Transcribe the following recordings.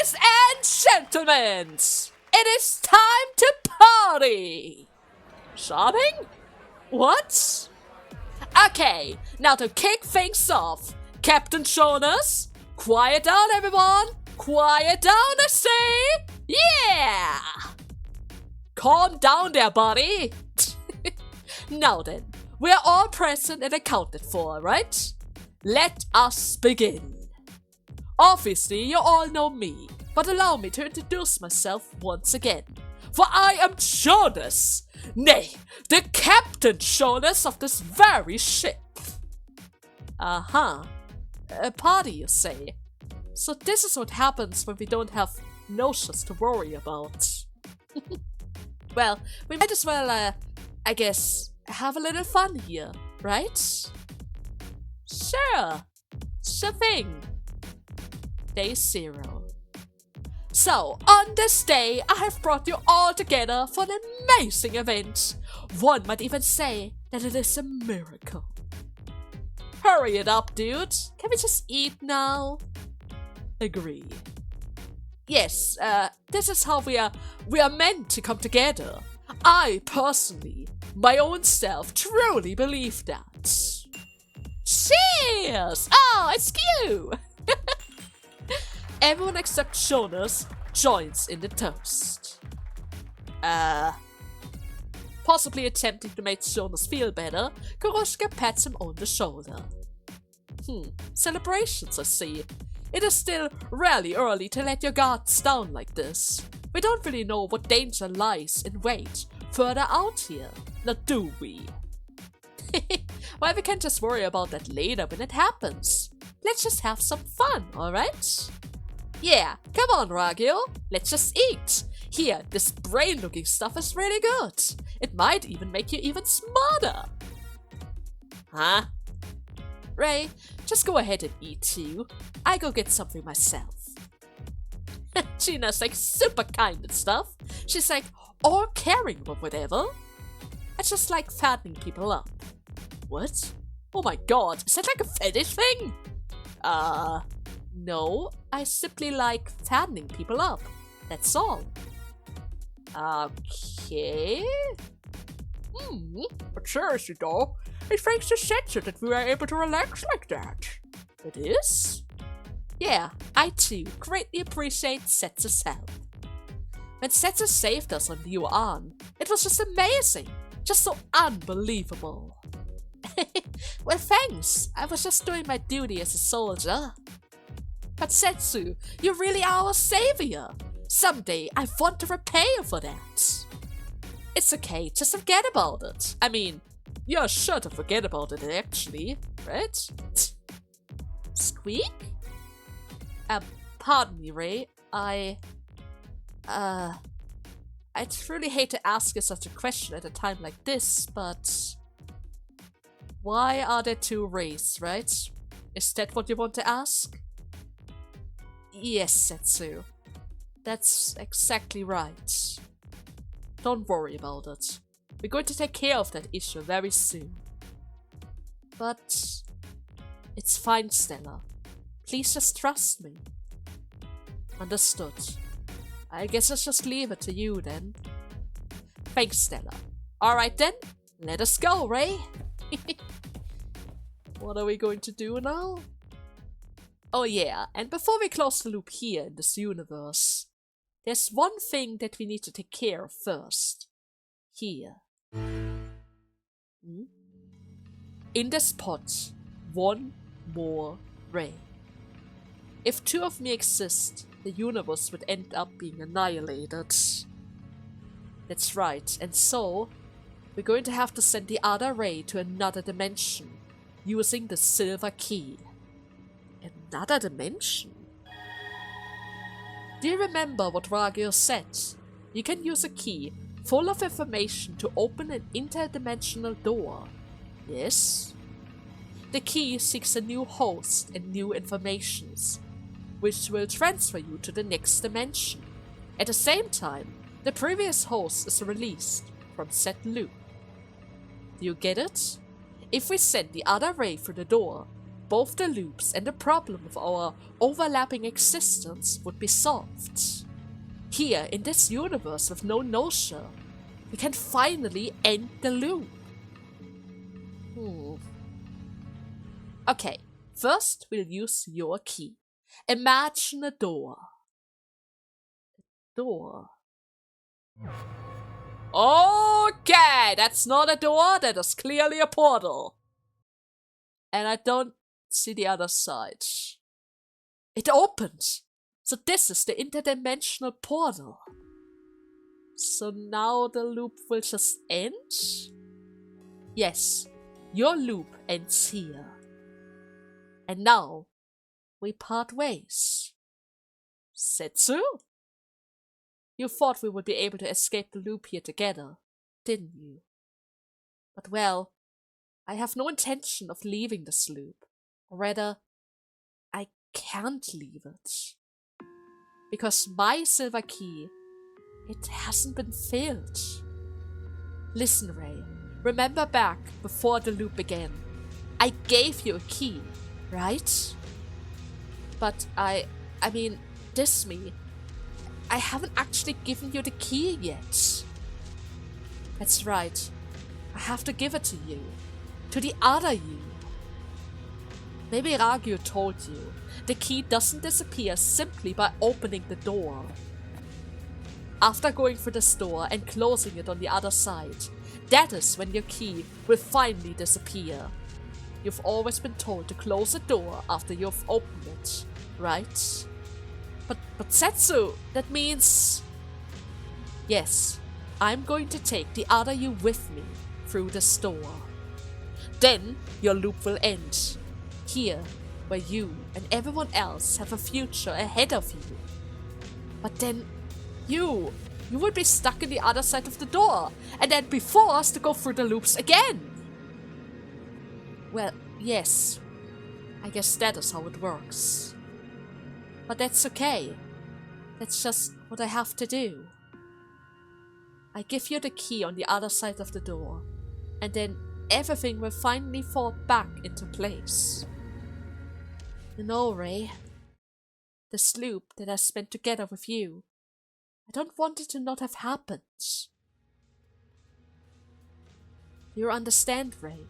Ladies and gentlemen, it is time to party! Sha-Ming? What? Okay, now to kick things off, Captain Jonas, quiet down everyone! Quiet down, I say! Yeah! Calm down there, buddy! Now then, we are all present and accounted for, right? Let us begin. Obviously, you all know me, but allow me to introduce myself once again. For I am Jonas, nay, the Captain Jonas of this very ship. A party, you say? So this is what happens when we don't have GNOSIAs to worry about. Well, we might as well, I guess, have a little fun here, right? Sure thing. Day 0. So, on this day, I have brought you all together for an amazing event. One might even say that it is a miracle. Hurry it up, dude. Can we just eat now? Agree. Yes, this is how we are meant to come together. I, personally, my own self, truly believe that. Cheers! Oh, it's you! Everyone except Jonas joins in the toast. Possibly attempting to make Jonas feel better, Kuroshka pats him on the shoulder. Celebrations, I see. It is still really early to let your guards down like this. We don't really know what danger lies in wait further out here, now do we? Well, we can just worry about that later when it happens. Let's just have some fun, alright? Yeah, come on, Ragio. Let's just eat. Here, this brain-looking stuff is really good. It might even make you even smarter. Huh? Ray, just go ahead and eat too. I go get something myself. Gina's like super kind and stuff. She's like all caring or whatever. I just like fattening people up. What? Oh my god, is that like a fetish thing? No, I simply like fattening people up. That's all. Okay. But seriously though, it makes the sensor that we are able to relax like that. It is? Yeah, I too greatly appreciate Setsu's help. When Setsu saved us on Yuan, it was just amazing. Just so unbelievable. Well, thanks. I was just doing my duty as a soldier. But Setsu, you really are our savior. Someday I want to repay you for that. It's okay, just forget about it. I mean, you're sure to forget about it actually, right? Squeak? Pardon me, Ray. I'd truly hate to ask you such a question at a time like this, but why are there two Rays, right? Is that what you want to ask? Yes, Setsu. That's exactly right. Don't worry about it. We're going to take care of that issue very soon. But it's fine, Stella. Please just trust me. Understood. I guess I'll just leave it to you then. Thanks, Stella. Alright then, let us go, Ray. What are we going to do now? Oh yeah, and before we close the loop here in this universe, there's one thing that we need to take care of first. Here. In this pot, one more ray. If two of me exist, the universe would end up being annihilated. That's right, and so we're going to have to send the other ray to another dimension using the silver key. Another dimension? Do you remember what Ragio said? You can use a key full of information to open an interdimensional door. Yes? The key seeks a new host and new informations, which will transfer you to the next dimension. At the same time, the previous host is released from said loop. Do you get it? If we send the other ray through the door, both the loops and the problem of our overlapping existence would be solved. Here, in this universe with no GNOSIA, we can finally end the loop. Okay, first we'll use your key. Imagine a door. Door. Okay, that's not a door, that is clearly a portal. And I don't see the other side. It opens! So this is the interdimensional portal. So now the loop will just end? Yes, your loop ends here. And now, we part ways. Setsu? You thought we would be able to escape the loop here together, didn't you? But well, I have no intention of leaving this loop. Or rather, I can't leave it. Because my silver key, it hasn't been filled. Listen, Ray, remember back before the loop began. I gave you a key, right? But I mean, diss me. I haven't actually given you the key yet. That's right. I have to give it to you. To the other you. Maybe Ragyu told you. The key doesn't disappear simply by opening the door. After going through this door and closing it on the other side, that is when your key will finally disappear. You've always been told to close a door after you've opened it, right? But Setsu, that means... Yes, I'm going to take the other you with me through this door. Then your loop will end. Here, where you and everyone else have a future ahead of you. But then, you will be stuck in the other side of the door, and then be forced to go through the loops again. Well, yes, I guess that is how it works. But that's okay. That's just what I have to do. I give you the key on the other side of the door, and then everything will finally fall back into place. You know, Ray, this loop that I spent together with you, I don't want it to not have happened. You understand, Ray?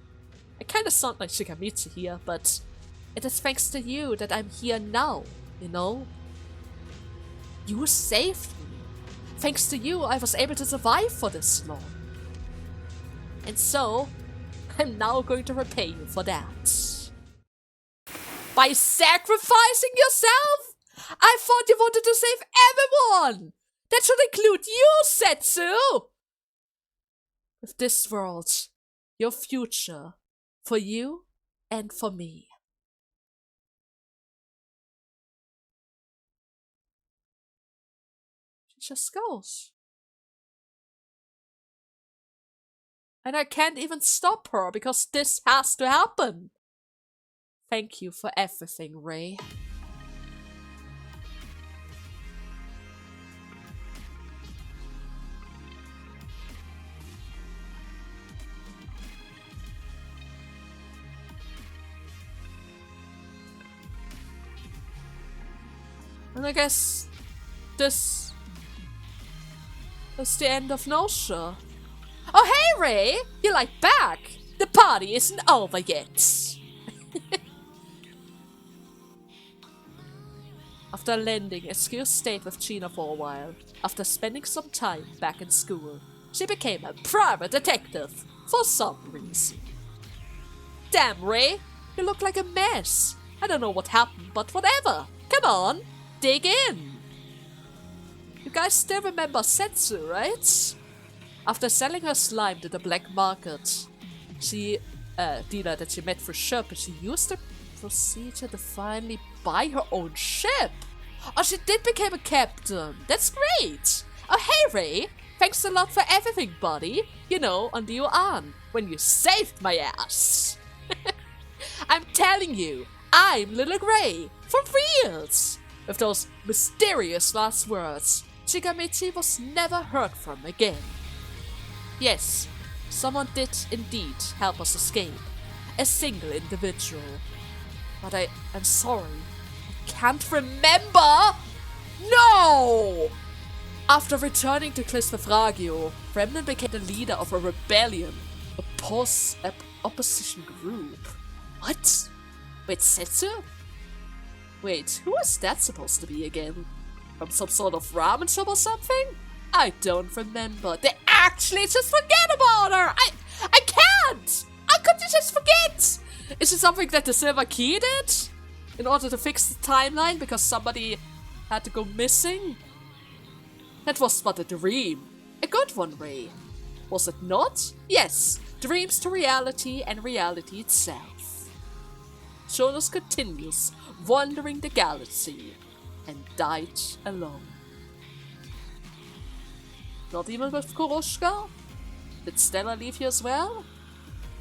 I kinda sound like Shigemitsu here, but it is thanks to you that I'm here now, you know? You saved me. Thanks to you, I was able to survive for this long. And so, I'm now going to repay you for that. By sacrificing yourself? I thought you wanted to save everyone! That should include you, Setsu! With this world, your future, for you and for me. She just goes. And I can't even stop her because this has to happen. Thank you for everything, Ray. And I guess this is the end of GNOSIA. Oh hey Ray, you're like back. The party isn't over yet. After landing, Eskil stayed with Gina for a while. After spending some time back in school, she became a private detective for some reason. Damn Ray, you look like a mess. I don't know what happened, but whatever. Come on, dig in. You guys still remember Setsu, right? After selling her slime to the black market, dealer that she met for Sherpa, she used the procedure to finally buy her own ship. Oh, she did become a captain. That's great. Oh, hey Ray, thanks a lot for everything, buddy. You know, on the Yuan, when you saved my ass. I'm telling you, I'm Little Gray, for reals. With those mysterious last words, Shigemitsu was never heard from again. Yes, someone did indeed help us escape. A single individual. But I'm sorry. I can't remember! No! After returning to Clisfragio, Remnant became the leader of a rebellion, a opposition group. What? Wait, Setsu? Wait, who is that supposed to be again? From some sort of ramen shop or something? I don't remember. They actually just forget about her! I can't! How could you just forget? Is it something that the Silver Key did? In order to fix the timeline because somebody had to go missing? That was but a dream. A good one, Ray. Was it not? Yes. Dreams to reality and reality itself. Jonas continues wandering the galaxy and died alone. Not even with Koroshka? Did Stella leave you as well?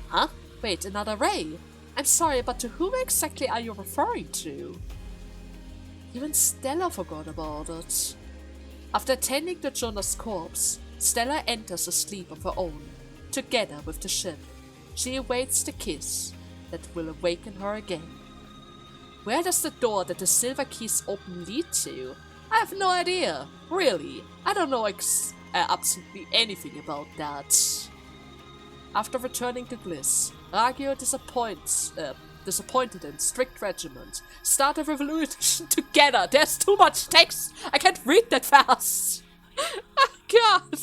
Huh? Wait, another Ray? I'm sorry, but to whom exactly are you referring to? Even Stella forgot about it. After tending to Jonas' corpse, Stella enters a sleep of her own, together with the ship. She awaits the kiss that will awaken her again. Where does the door that the Silver Keys open lead to? I have no idea. Really, I don't know absolutely anything about that. After returning to Gliss, Ragio disappointed in strict regiment, start a revolution together. There's too much text. I can't read that fast. Oh, God.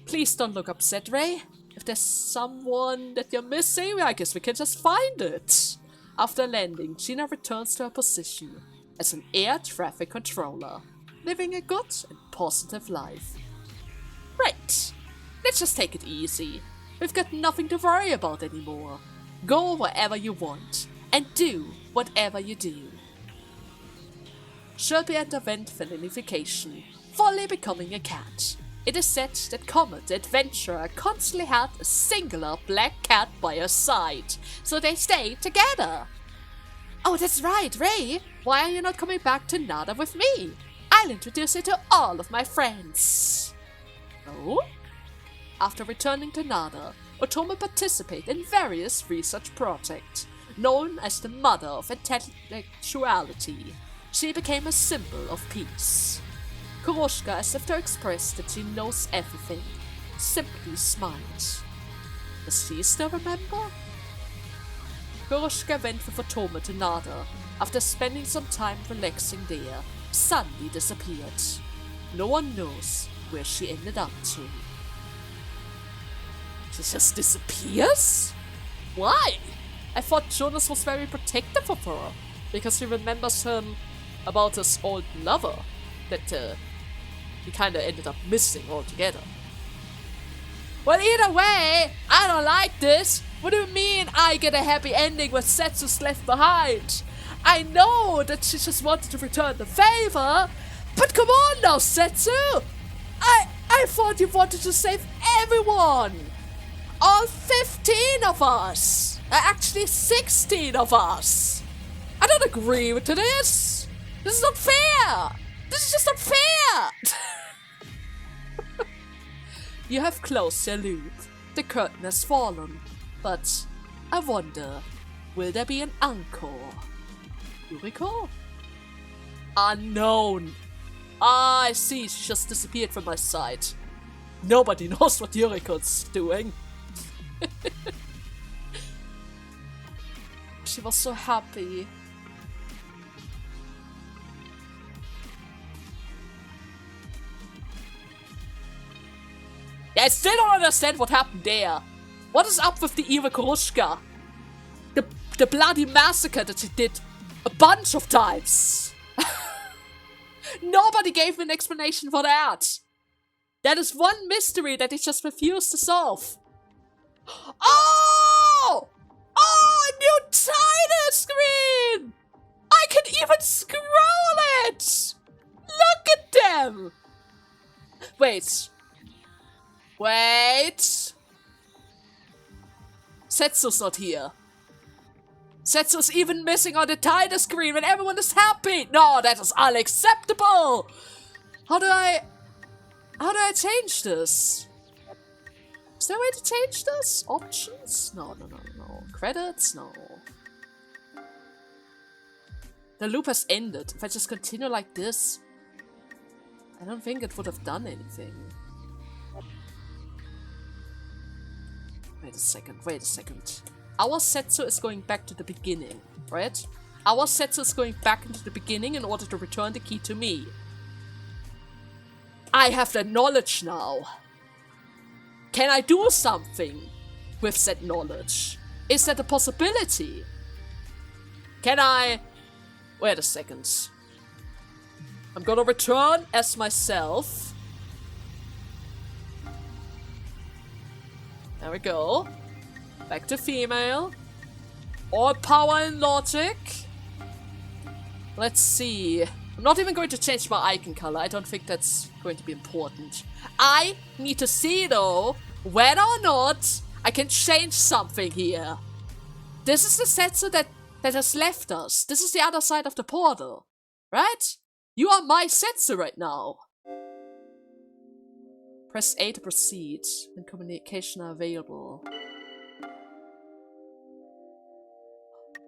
Please don't look upset, Ray. If there's someone that you're missing, I guess we can just find it. After landing, Gina returns to her position as an air traffic controller, living a good and positive life. Right. Let's just take it easy. We've got nothing to worry about anymore. Go wherever you want, and do whatever you do. Shelby underwent felinification, fully becoming a cat. It is said that Comet the Adventurer constantly had a singular black cat by her side, so they stayed together. Oh, that's right, Ray! Why are you not coming back to Nada with me? I'll introduce you to all of my friends. Oh? After returning to Nada, Otome participated in various research projects. Known as the Mother of Intellectuality, she became a symbol of peace. Koroshka, as if to express that she knows everything, simply smiled. Does she still remember? Koroshka went with Otome to Nada. After spending some time relaxing there, suddenly disappeared. No one knows where she ended up to. She just disappears? Why? I thought Jonas was very protective of her, because he remembers him about his old lover, that he kinda ended up missing altogether. Well, either way, I don't like this. What do you mean I get a happy ending when Setsu's left behind? I know that she just wanted to return the favor, but come on now, Setsu! I thought you wanted to save everyone! All 15 of us! Actually 16 of us! I don't agree with this! This is not fair! This is just not fair! You have closed your loop. The curtain has fallen. But I wonder, will there be an encore? Yuriko? Unknown! Ah, I see, she just disappeared from my sight. Nobody knows what Yuriko's doing. She was so happy. Yeah, I still don't understand what happened there. What is up with the evil Koroshka? The bloody massacre that she did a bunch of times. Nobody gave me an explanation for that. That is one mystery that they just refused to solve. Oh! Oh, a new title screen! I can even scroll it! Look at them! Wait. Setsu's not here. Setsu's even missing on the title screen when everyone is happy! No, that is unacceptable! How do I change this? Is there a way to change this? Options? No. Credits? No. The loop has ended. If I just continue like this, I don't think it would have done anything. Wait a second. Our Setsu is going back to the beginning, right? Our Setsu is going back into the beginning in order to return the key to me. I have that knowledge now. Can I do something with that knowledge? Is that a possibility? Can I... Wait a second. I'm gonna return as myself. There we go. Back to female. All power and logic. Let's see. I'm not even going to change my icon color. I don't think that's going to be important. I need to see, though, whether or not I can change something here. This is the Setsu that has left us. This is the other side of the portal. Right? You are my Setsu right now. Press A to proceed when communication are available.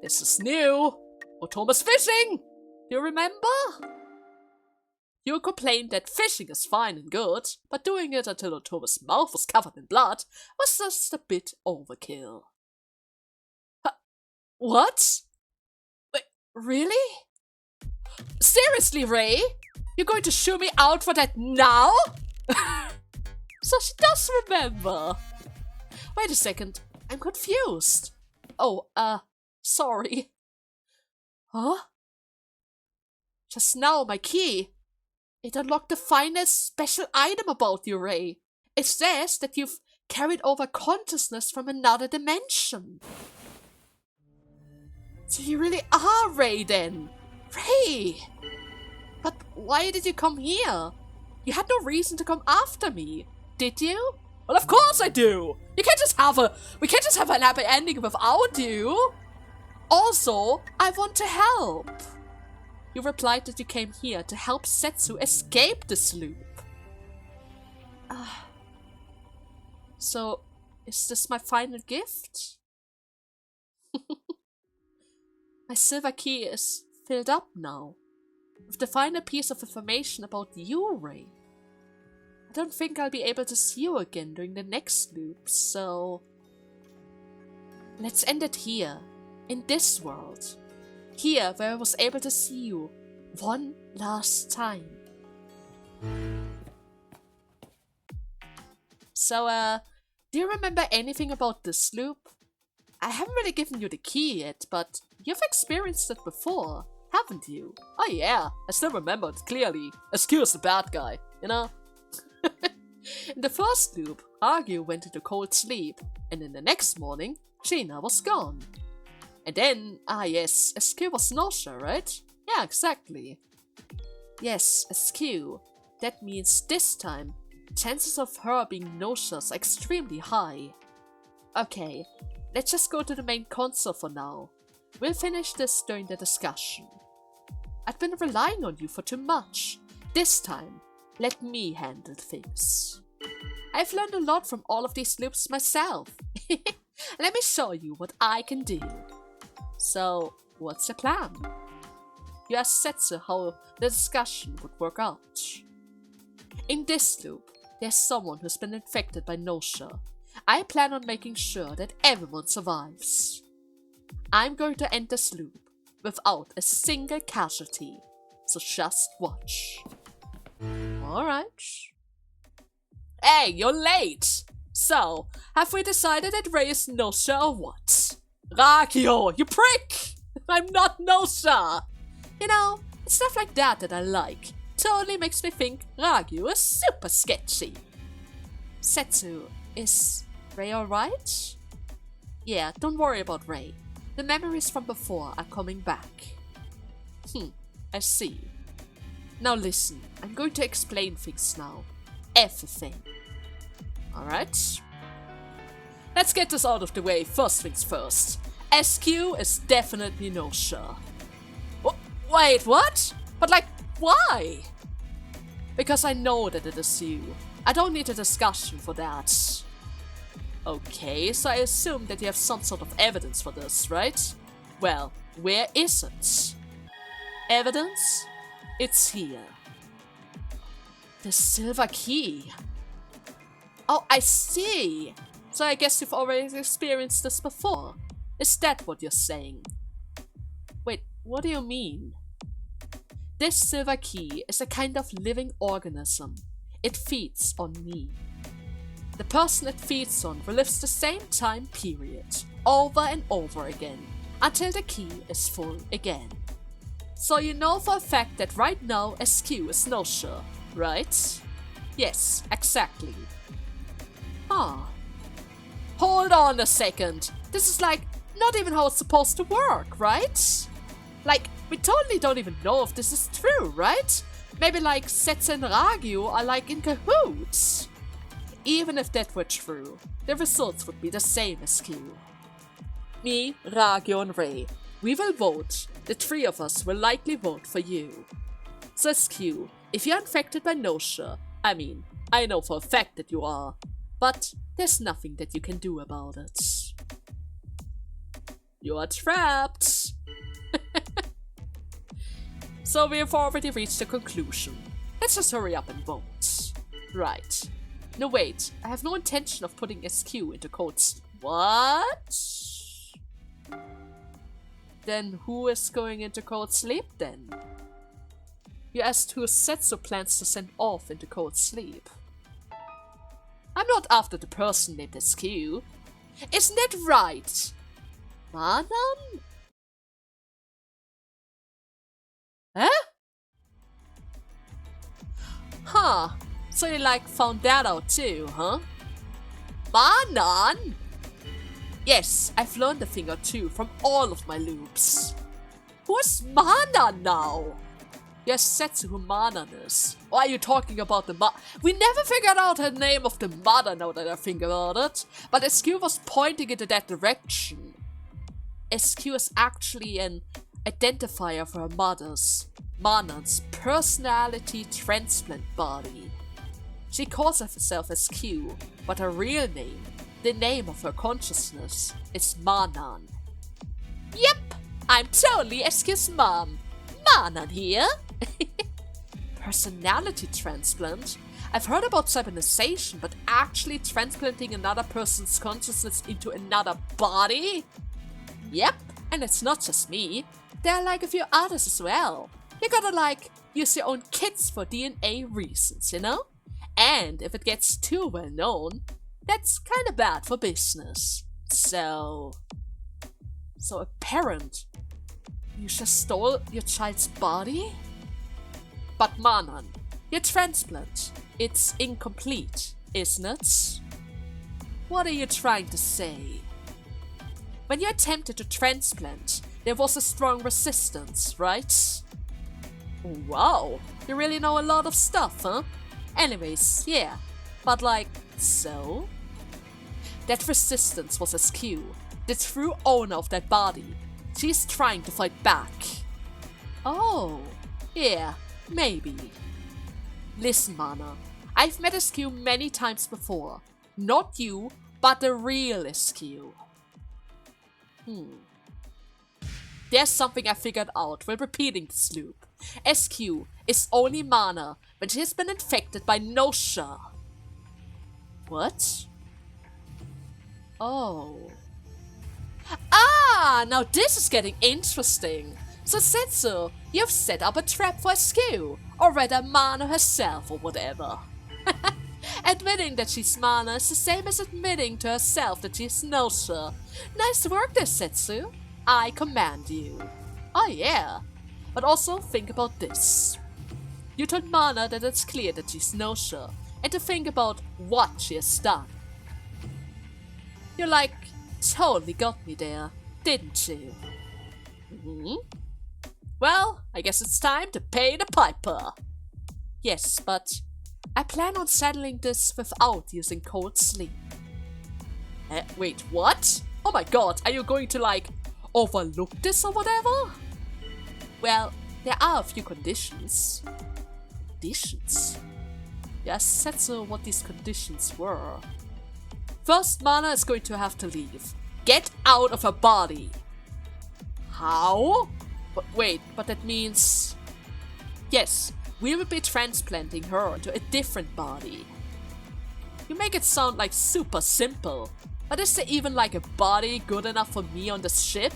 This is new. Otoma's fishing! Do you remember? You complained that fishing is fine and good, but doing it until Otoma's mouth was covered in blood was just a bit overkill. What? Wait, really? Seriously, Ray? You're going to shoo me out for that now? So she does remember. Wait a second, I'm confused. Oh, sorry. Huh? Just now, my key. It unlocked the finest special item about you, Ray. It says that you've carried over consciousness from another dimension. So you really are Ray, then. Ray! But why did you come here? You had no reason to come after me, did you? Well, of course I do! We can't just have an happy ending without you! Also, I want to help. You replied that you came here to help Setsu escape this loop. So, is this my final gift? My silver key is filled up now, with the final piece of information about you, Ray. I don't think I'll be able to see you again during the next loop, so... Let's end it here, in this world. Here, where I was able to see you one last time. So, do you remember anything about this loop? I haven't really given you the key yet, but you've experienced it before, haven't you? Oh yeah, I still remember it clearly. Excuse the bad guy, you know? In the first loop, Argue went into cold sleep, and in the next morning, Gina was gone. And then, yes, SQ was Gnosia, right? Yeah, exactly. Yes, SQ. That means this time, chances of her being Gnosia's are extremely high. Okay, let's just go to the main console for now. We'll finish this during the discussion. I've been relying on you for too much. This time, let me handle things. I've learned a lot from all of these loops myself. Let me show you what I can do. So, what's the plan? You asked Setsu how the discussion would work out. In this loop, there's someone who's been infected by Gnosia. I plan on making sure that everyone survives. I'm going to end this loop without a single casualty, so just watch. Alright. Hey, you're late! So, have we decided that Ray is Gnosia or what? Rakio, you prick! I'm not Gnosia! You know, it's stuff like that I like. Totally makes me think Ragyu is super sketchy. Setsu, is Ray alright? Yeah, don't worry about Ray. The memories from before are coming back. I see. Now listen, I'm going to explain things now. Everything. Alright? Let's get this out of the way, first things first. SQ is definitely Gnosia. Wait, what? But like, why? Because I know that it is you. I don't need a discussion for that. Okay, so I assume that you have some sort of evidence for this, right? Well, where is it? Evidence? It's here. The silver key. Oh, I see. So I guess you've already experienced this before. Is that what you're saying? Wait, what do you mean? This silver key is a kind of living organism. It feeds on me. The person it feeds on relives the same time period, over and over again, until the key is full again. So you know for a fact that right now SQ is GNOSIA, right? Yes, exactly. Huh. Hold on a second. This is like not even how it's supposed to work, right? Like, we totally don't even know if this is true, right? Maybe like Setsu and Ragyu are like in cahoots. Even if that were true, the results would be the same as Q. Me, Ragyu and Rei, we will vote. The three of us will likely vote for you. So SQ, if you're infected by GNOSIA, I know for a fact that you are, but there's nothing that you can do about it. You are trapped. So we have already reached a conclusion. Let's just hurry up and vote. Right. No wait, I have no intention of putting SQ into codes. What? Then who is going into cold sleep then? You asked who Setsu plans to send off into cold sleep. I'm not after the person named SQ. Isn't that right? Manan? Huh? Huh. So you like found that out too, huh? Manan? Yes, I've learned a thing or two from all of my loops. Who's Manan now? Yes, Setsu who Manan is. Or are you talking about the We never figured out her name of the mother now that I think about it. But SQ was pointing into that direction. SQ is actually an identifier for her Manan's personality transplant body. She calls herself SQ, but her real name, the name of her consciousness, is Manan. Yep, I'm totally SQ's mom. Manan here. Personality transplant? I've heard about cybernization, but actually transplanting another person's consciousness into another body? Yep, and it's not just me. There are like a few others as well. You gotta like use your own kids for DNA reasons, you know? And if it gets too well known, that's kinda bad for business. So a parent, you just stole your child's body? But Manan, your transplant, it's incomplete, isn't it? What are you trying to say? When you attempted to transplant, there was a strong resistance, right? Wow, you really know a lot of stuff, huh? Anyways, yeah, but like, so? That resistance was SQ, the true owner of that body. She's trying to fight back. Oh, yeah, maybe. Listen, Mana, I've met SQ many times before. Not you, but the real SQ. There's something I figured out while repeating this loop. SQ is only Mana when she has been infected by GNOSIA. What? Oh. Ah, now this is getting interesting. So Setsu, you've set up a trap for SQ, or rather Mana herself or whatever. Admitting that she's Mana is the same as admitting to herself that she's GNOSIA. Nice work there, Setsu. I command you. Oh yeah. But also think about this. You told Mana that it's clear that she's GNOSIA, and to think about what she has done. You like totally got me there, didn't you? Well, I guess it's time to pay the piper. Yes, but I plan on settling this without using cold sleep. Wait, what? Oh my god, are you going to like overlook this or whatever? Well, there are a few conditions. Conditions? Yes, Setsu what these conditions were. First, Mana is going to have to leave. Get out of her body. How? But wait, but that means... Yes, we will be transplanting her into a different body. You make it sound like super simple, but is there even like a body good enough for me on this ship?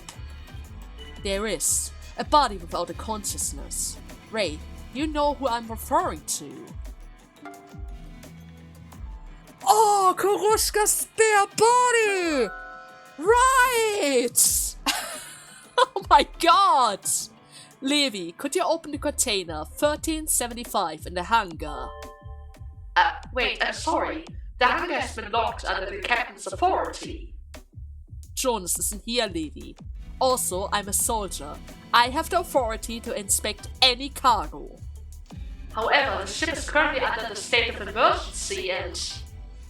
There is. A body without a consciousness. Ray, you know who I'm referring to. Oh, Kurushka's spare body! Right! Oh my god! Levi, could you open the container 1375 in the hangar? Wait, I'm sorry. The hangar has been locked under the captain's authority. Jonas isn't here, Levi. Also, I'm a soldier. I have the authority to inspect any cargo. However, the ship is currently under the state of emergency and...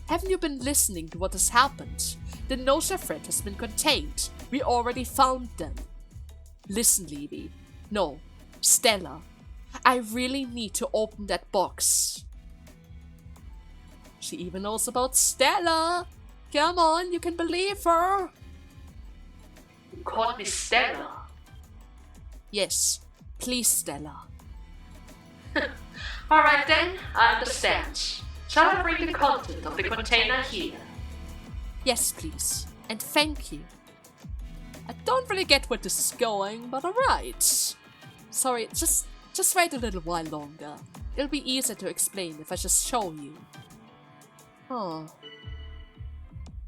Haven't you been listening to what has happened? The GNOSIA threat has been contained. We already found them. Listen, Levi. No, Stella. I really need to open that box. She even knows about Stella. Come on, you can believe her. You called me Stella? Yes, please, Stella. Alright then, I understand. Shall I bring the content of the container here? Yes, please. And thank you. I don't really get where this is going, but alright. Sorry, just wait a little while longer. It'll be easier to explain if I just show you. Oh.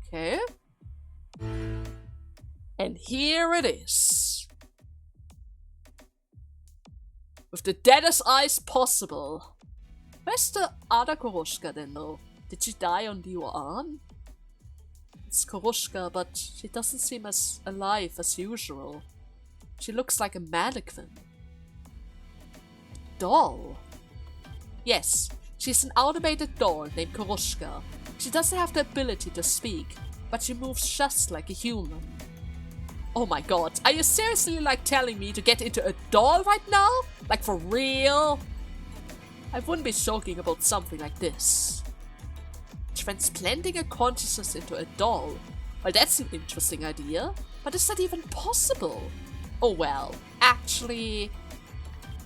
Okay. And here it is. With the deadest eyes possible. Where's the other Kurushka then though? Did she die on the arm? It's Kurushka, but she doesn't seem as alive as usual. She looks like a mannequin. A doll? Yes, she's an automated doll named Kurushka. She doesn't have the ability to speak, but she moves just like a human. Oh my god, are you seriously like telling me to get into a doll right now? Like for real? I wouldn't be joking about something like this. Transplanting a consciousness into a doll? Well, that's an interesting idea, but is that even possible? Oh well, actually...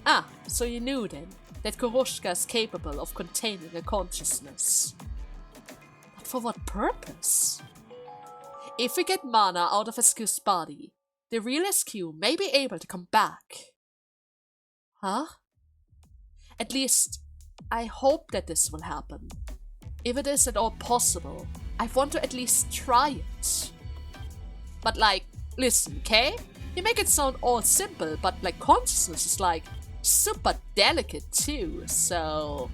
Ah, so you knew then that Kurushka is capable of containing a consciousness. But for what purpose? If we get mana out of SQ's body, the real SQ may be able to come back. Huh? At least, I hope that this will happen. If it is at all possible, I want to at least try it. But like, listen, okay? You make it sound all simple, but like consciousness is like super delicate too, so...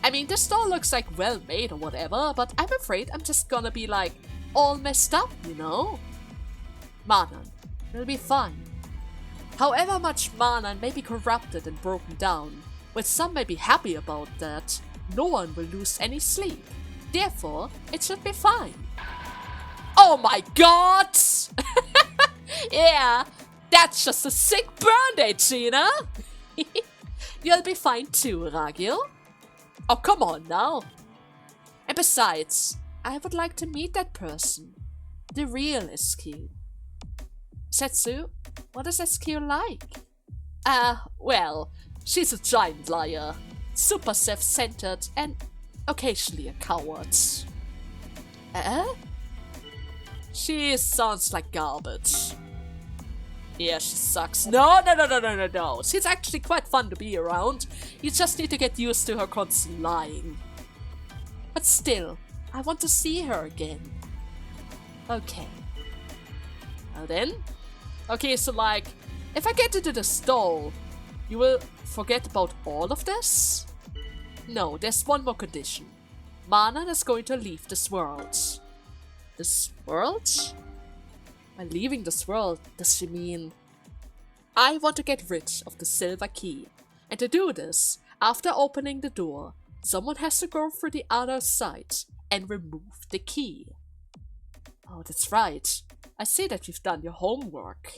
I mean, this doll looks like well made or whatever, but I'm afraid I'm just gonna be like all messed up, you know? Manan, it'll be fine. However much Manan may be corrupted and broken down, while some may be happy about that, no one will lose any sleep. Therefore, it should be fine. Oh my god! Yeah, that's just a sick burn day, Gina! You'll be fine too, Ragil. Oh, come on now. And besides, I would like to meet that person. The real SQ. Setsu, what is SQ like? Well, she's a giant liar. Super self-centered and occasionally a coward. She sounds like garbage. Yeah, she sucks. No. She's actually quite fun to be around. You just need to get used to her constant lying. But still, I want to see her again. Okay. Well then. Okay, so like, if I get into the stall, you will forget about all of this? No, there's one more condition. Manan is going to leave this world. This world? By leaving this world, does she mean... I want to get rid of the silver key. And to do this, after opening the door, someone has to go through the other side and remove the key. Oh, that's right. I see that you've done your homework.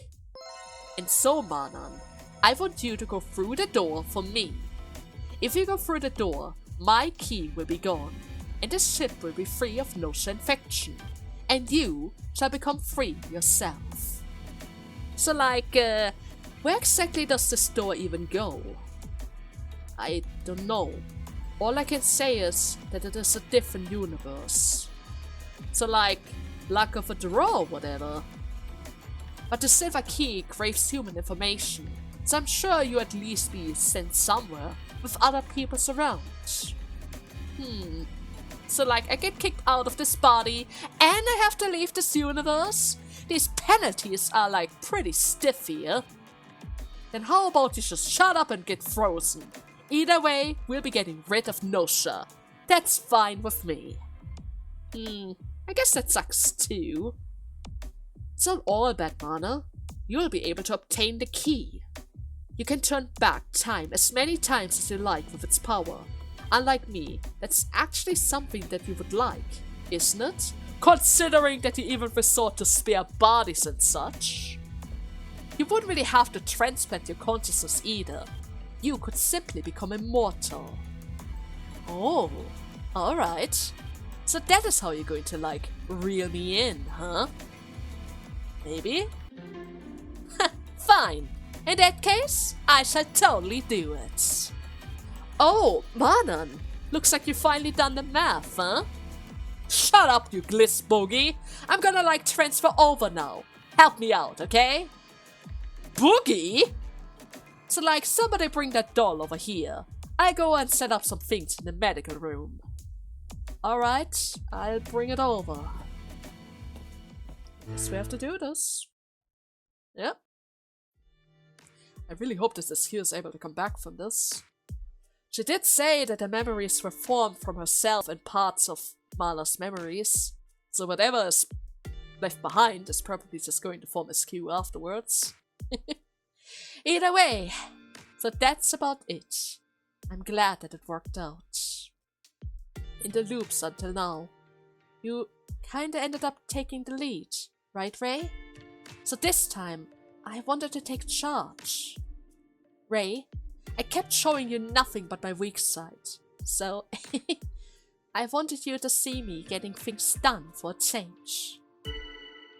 And so, Manan, I want you to go through the door for me. If you go through the door, my key will be gone, and the ship will be free of GNOSIA infection, and you shall become free yourself. So like, Where exactly does this door even go? I don't know. All I can say is that it is a different universe. So like, luck of a draw or whatever. But the silver key craves human information, so I'm sure you at least be sent somewhere with other people around. So like, I get kicked out of this body and I have to leave this universe? These penalties are like pretty stiff here. Then how about you just shut up and get frozen? Either way, we'll be getting rid of GNOSIA. That's fine with me. I guess that sucks too. It's not all bad, Mana. You'll be able to obtain the key. You can turn back time as many times as you like with its power. Unlike me, that's actually something that you would like, isn't it? Considering that you even resort to spare bodies and such. You wouldn't really have to transplant your consciousness either. You could simply become immortal. Oh, alright. So that is how you're going to like, reel me in, huh? Maybe? Fine. In that case, I shall totally do it. Oh, Manan. Looks like you've finally done the math, huh? Shut up, you gliss boogie. I'm gonna like transfer over now. Help me out, okay? Boogie? So like, somebody bring that doll over here. I go and set up some things in the medical room. Alright, I'll bring it over. Guess we have to do this. Yep. I really hope that Askew is able to come back from this. She did say that the memories were formed from herself and parts of Mala's memories. So whatever is left behind is probably just going to form Askew afterwards. Either way, so that's about it. I'm glad that it worked out. In the loops until now, you kinda ended up taking the lead, right, Ray? So this time, I wanted to take charge. Ray, I kept showing you nothing but my weak side, so I wanted you to see me getting things done for a change.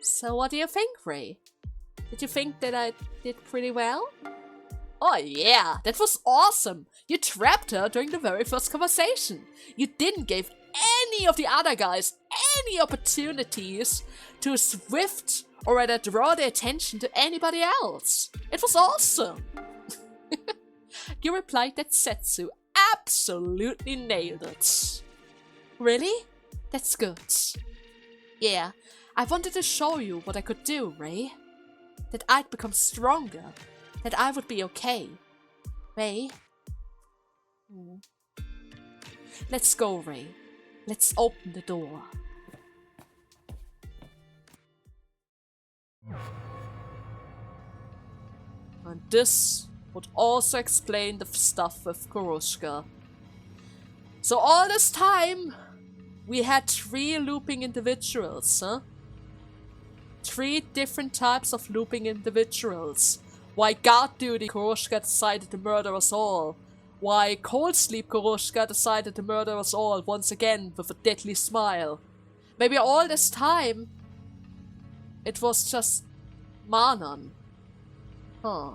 So what do you think, Ray? Did you think that I did pretty well? Oh yeah, that was awesome! You trapped her during the very first conversation. You didn't give any of the other guys any opportunities to swift or rather draw their attention to anybody else. It was awesome! You replied that Setsu absolutely nailed it. Really? That's good. Yeah, I wanted to show you what I could do, Ray. That I'd become stronger. That I would be okay. Ray? Let's go, Ray. Let's open the door. And this would also explain the stuff with Kuroshka. So all this time, we had 3 looping individuals, huh? 3 different types of looping individuals. Why guard duty Kuroshka decided to murder us all. Why cold sleep Kuroshka decided to murder us all once again with a deadly smile. Maybe all this time, it was just Manan. Huh.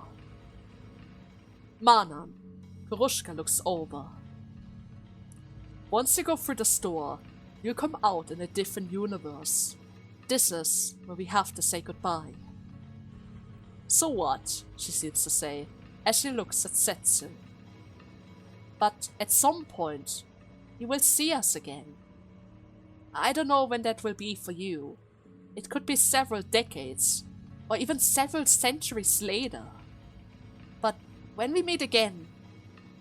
Manan. Kuroshka looks over. Once you go through the door, you come out in a different universe. This is where we have to say goodbye. So what? She seems to say, as she looks at Setsu. But at some point, you will see us again. I don't know when that will be for you. It could be several decades, or even several centuries later. But when we meet again,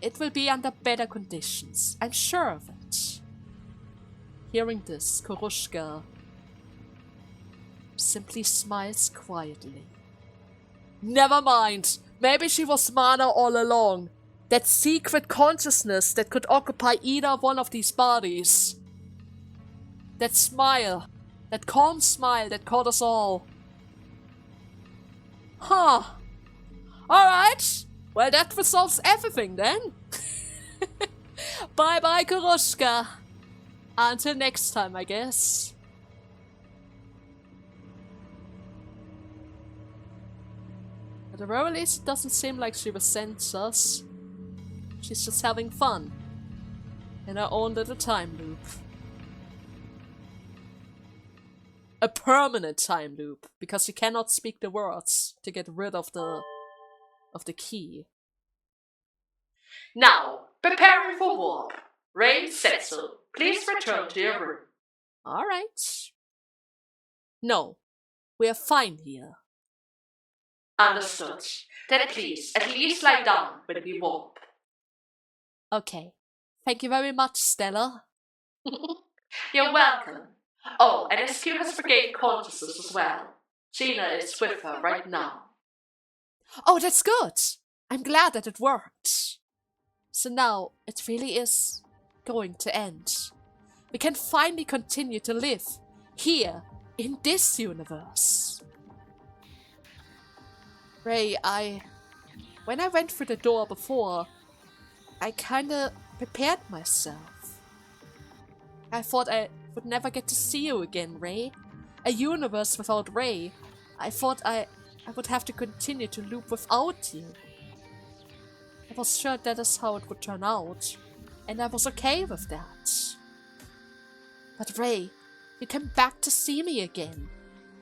it will be under better conditions. I'm sure of it. Hearing this, Kuroshka simply smiles quietly. Never mind. Maybe she was Mana all along. That secret consciousness that could occupy either one of these bodies. That smile. That calm smile that caught us all. Huh. Alright. Well, that resolves everything then. Bye bye, Kuroshka. Until next time, I guess. the very least, it doesn't seem like she resents us. She's just having fun in her own little time loop. A permanent time loop, because she cannot speak the words to get rid of the key. Now, preparing for warp. Ray Setzel, please return to your room. Alright. No, we are fine here. Understood. Then please, at least lie down when we warp. Okay. Thank you very much, Stella. You're welcome. Oh, and SQ has regained consciousness as well. Gina is with her right now. Oh, that's good. I'm glad that it worked. So now, it really is going to end. We can finally continue to live here in this universe. Ray, when I went through the door before, I kinda prepared myself. I thought I would never get to see you again, Ray. A universe without Ray. I thought I would have to continue to loop without you. I was sure that is how it would turn out, and I was okay with that. But Ray, you came back to see me again.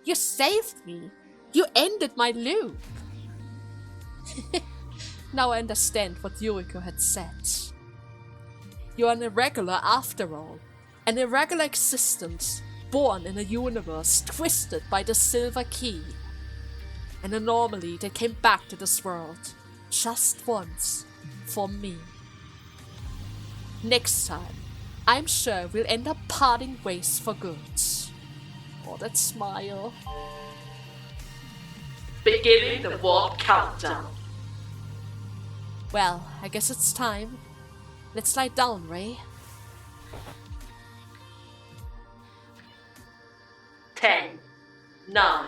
You saved me. You ended my loop. Now I understand what Yuriko had said. You're an irregular after all. An irregular existence, born in a universe twisted by the silver key. And anomaly that came back to this world, just once, for me. Next time, I'm sure we'll end up parting ways for good. Oh, that smile. Beginning the warp countdown. Well, I guess it's time. Let's lie down, Ray. 10, 9,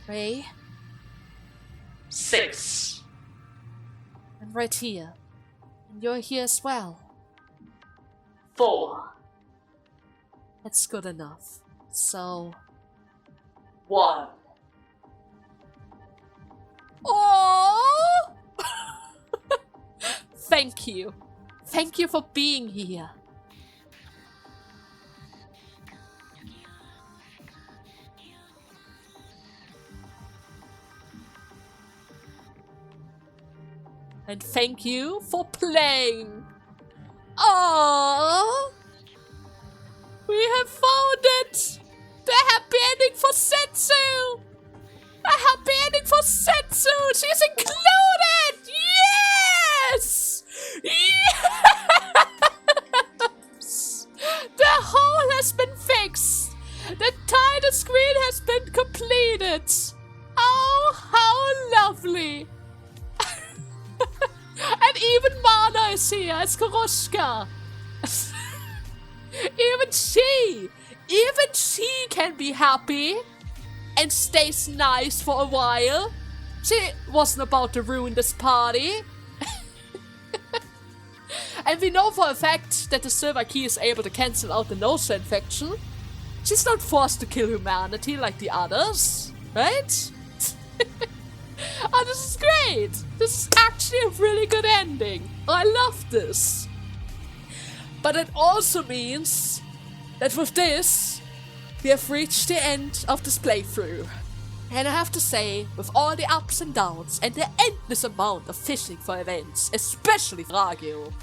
Ray, 6. I'm right here. And you're here as well. 4, That's good enough. So... 1. Oh! Thank you. Thank you for being here. And thank you for playing. Aww! We have found it! The happy ending for Setsu! A happy ending for Setsu! She's included! Yes! Yes! The hole has been fixed! The title screen has been completed! Oh, how lovely! And even Mana is here as Koroshka! Even she can be happy and stays nice for a while. She wasn't about to ruin this party. And we know for a fact that the silver key is able to cancel out the GNOSIA infection. She's not forced to kill humanity like the others, right? Oh, this is great! This is actually a really good ending. I love this. But it also means that with this, we have reached the end of this playthrough. And I have to say, with all the ups and downs and the endless amount of fishing for events, especially Fragile,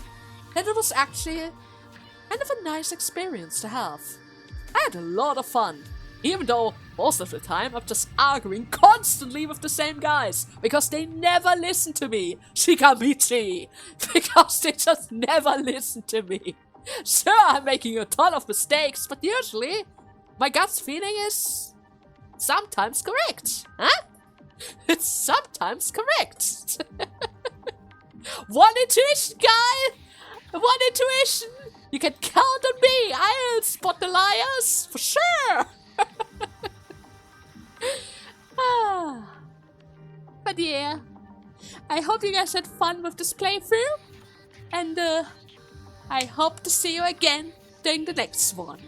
that it was actually kind of a nice experience to have. I had a lot of fun, even though most of the time I'm just arguing constantly with the same guys, because they never listen to me, Shikamichi, because they just never listen to me. Sure, I'm making a ton of mistakes, but usually my gut's feeling is sometimes correct, huh? It's sometimes correct. One intuition, guy! One intuition! You can count on me! I'll spot the liars, for sure! But yeah, I hope you guys had fun with this playthrough, and I hope to see you again during the next one.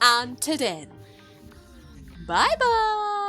Until then, bye bye!